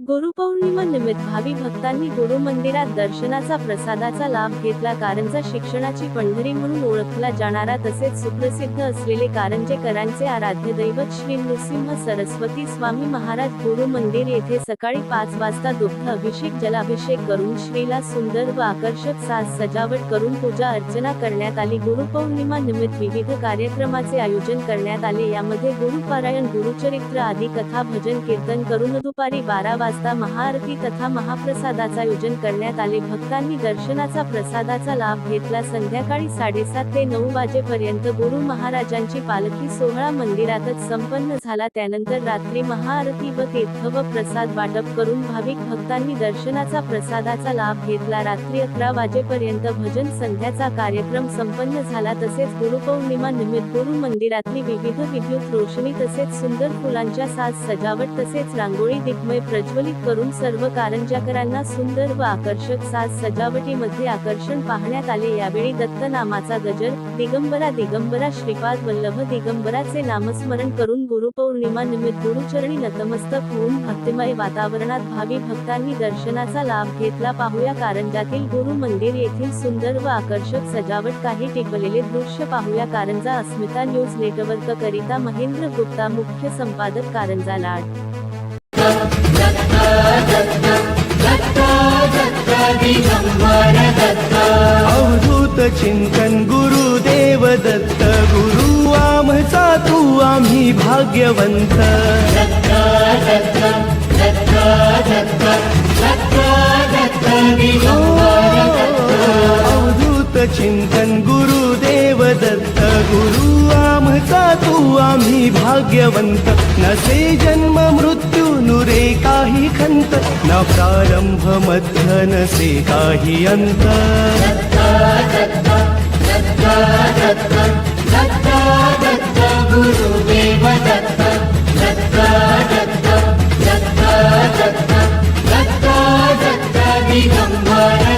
गुरुपौर्णिमा निमित्त भावी भक्तांनी गुरु मंदिरात दर्शनाचा प्रसादाचा लाभ घेतला। कारंजा शिक्षणाची पंढरी म्हणून ओळखला जाणारा तसेच सुप्रसिद्ध असलेले कारंजेकरांचे आराध्य दैवत श्री नृसिंह सरस्वती स्वामी महाराज गुरु मंदिर येथे सकाळी 5 वाजता दुग्ध अभिषेक जलाभिषेक करून श्रीला सुंदर व आकर्षक साज सजावट करून पूजा अर्चना करण्यात आली। गुरुपौर्णिमा निमित्त विविध कार्यक्रमाचे आयोजन करण्यात आले। यामध्ये गुरुपारायण, गुरुचरित्र आदी कथा, भजन कीर्तन करून दुपारी 12 वाजता महाआरती तथा महाप्रसादाचे आयोजन करण्यात आले। भक्तांनी दर्शनाचा प्रसादाचा लाभ घेतला। संध्याकाळी 7:30 ते 9 वाजेपर्यंत गुरु महाराजांची पालखी सोहळा मंदिरातच संपन्न झाला। त्यानंतर रात्री महाआरती व तीर्थ व प्रसाद वाटप करून भाविक भक्तांनी दर्शनाचा प्रसादाचा लाभ घेतला। रात्री 11 वाजेपर्यंत भजन संध्याचा कार्यक्रम संपन्न झाला। तसेच गुरुपौर्णिमा निमित्त गुरु मंदिरातली विविध विद्युत रोषणी तसेच सुंदर फुलांच्या साज सजावट तसेच रांगोळी दिग्मय प्रज्वलित करून सर्व कारंजाकरांना सुंदर व आकर्षक साज सजावटीमध्ये आकर्षण पाहण्यात आले। यावेळी दत्त नामाचा गजर, दिगंबरा दिगंबरा श्रीपाद वल्लभ दिगंबराचे नामस्मरण करून गुरुपौर्णिमा निमित्त गुरुचरणी नतमस्तक होऊन भक्तिमय वातावरणात भावी भक्तांनी दर्शनाचा लाभ घेतला। पाहूया कारंजातील गुरु मंदिर येथील सुंदर व आकर्षक सजावट। काही टिपलेले दृश्य पाहूया। कारंजा अस्मिता न्यूज नेटवर्क करिता महेंद्र गुप्ता, मुख्य संपादक कारंजा लाड। अवधूत चिंतन गुरुदेव दत्त, गुरु आमचा तू आम्ही भाग्यवंत। अवधूत चिंतन गुरुदेव दत्त, गुरु आमचा तू आम्ही भाग्यवंत। नसे जन्म मृत्यू नुरे काही खंत, न प्रारंभ मध्य नसे काही अंत। गुरुदेव दत्त, दिगंबर